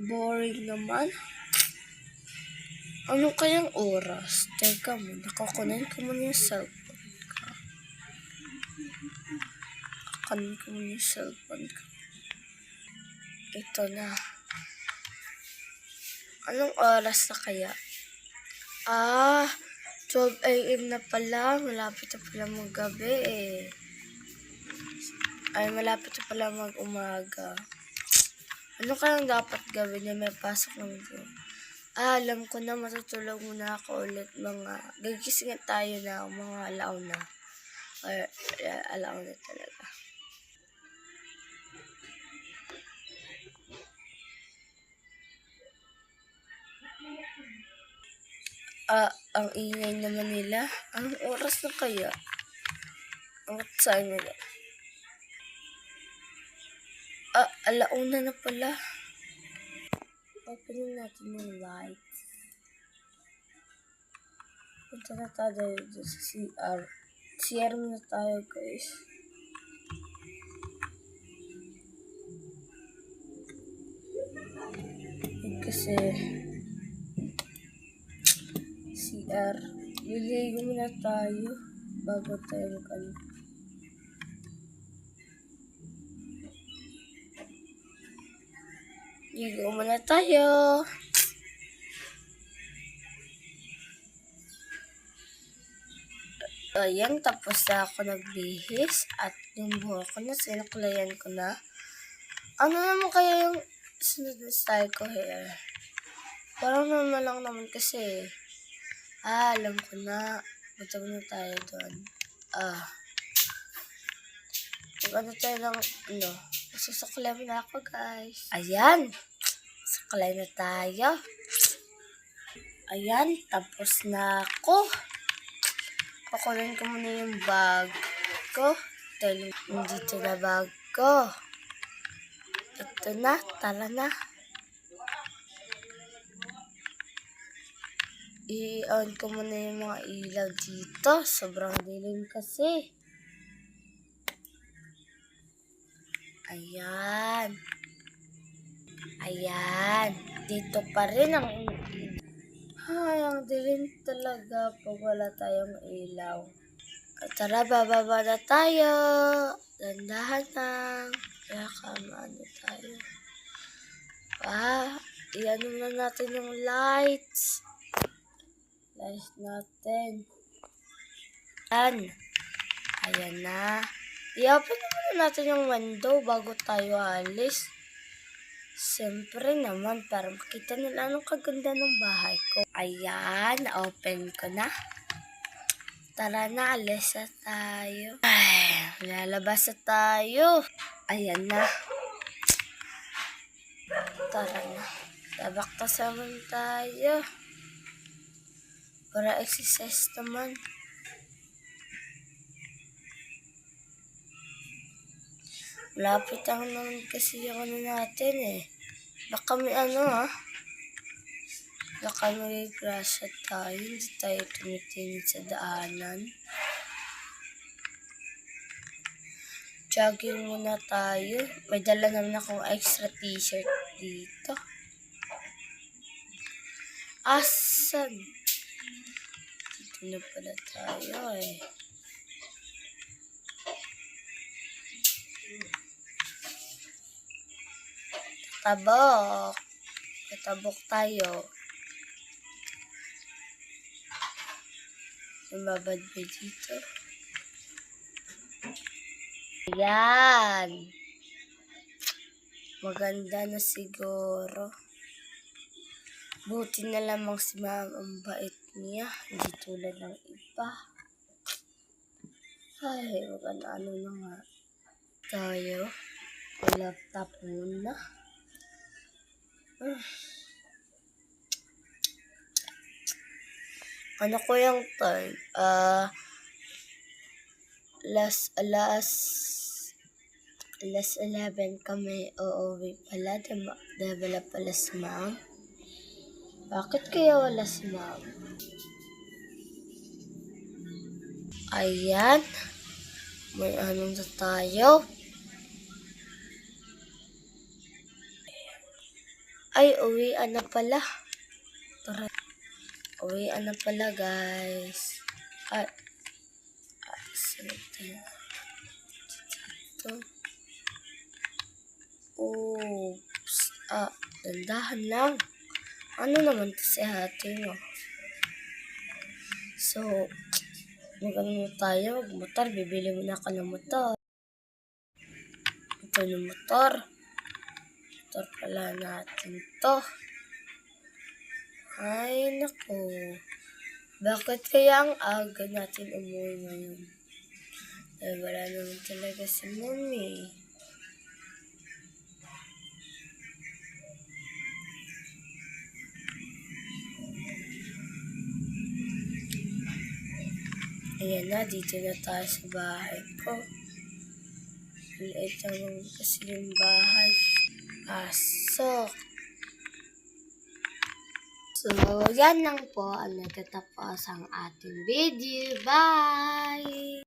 Boring naman. Ano kayang oras? Teka mo, nakakunin ko muna yung cellphone ko. Nakakunin ko muna yung cellphone ko. Ito na. Anong oras na kaya? 12 AM na pala. Malapit na pala mag-gabi eh. Ay, malapit na pala mag-umaga. Ano kayang dapat gawin na may pasok ng video? Alam ko na, matutulog muna ako ulit. Gagising tayo na mga alauna. Or alauna talaga. Ang ingay naman nila. Anong oras na kaya? Ang saan nila? Alauna na pala. Openin natin yung lights. Punta na tayo sa CR. CR muna tayo, guys. Kasi CR. Liligo muna tayo bago tayo mag-ano. Ligo muna tayo. Ayan, tapos na ako nagbihis at yung buhok ko na, sinuklayan ko na. Ano naman kaya yung sunod na style ko hair? Parang normal lang naman kasi. Alam ko na. Punta muna tayo doon. Ano tayo lang, Susuklay mo na ako, guys. Ayan. Suklay na tayo. Ayan, tapos na ako. Pakunin ko muna yung bag ko. Dahil dito na bag ko. Ito na, tara na. I-on ko muna yung mga ilaw dito. Sobrang dilim kasi. Ayan. Ayan. Dito pa rin ang ang dilim talaga pag wala tayong ilaw. Tara, bababa na tayo. Dandahan lang. Kaya ano tayo. Iyan na natin yung lights. Lights natin. Ayan na. I-open na natin yung window bago tayo alis. Siyempre naman, para makita nila anong kaganda ng bahay ko. Ayan, open ko na. Tara na, alis na tayo. Lalabas na tayo. Ayan na. Tara na. Tabaktas naman tayo. Para exercise naman. Lapit lang naman kasi yung natin eh. Baka may Baka may grasya tayo. Hindi tayo tumitingin sa daanan. Jogging muna tayo. May dala naman akong extra t-shirt dito. Asan? Dito na pala tayo eh. Tatabok tayo. Lumabad ba dito? Ayan. Maganda na siguro. Buti na lamang si ma'am ang bait niya. Hindi tulad ng iba. Ay, ano na nga. Tayo. Laptop muna. Ano ko yung time? Alas 11 kami uuwi pala. Wala pala si ma'am. Bakit kaya wala si ma'am? Ayan. May anong na tayo. Ay, uwian na pala. Tara. Uwian na pala, guys. At, ito. Oops. Dandahan lang. Ano naman to si ate mo? So, mag-ano tayo? Motor. Bibili mo na ka ng motor. Ito yung motor. Motor pala natin to. Ay, naku. Bakit kaya ang aga natin umuwi ngayon? Wala naman talaga si Mommy. Ayan na, dito na tayo sa bahay ko. Liit lang kasi yung bahay. Pasok. So, yan lang po ang natatapos ang ating video. Bye!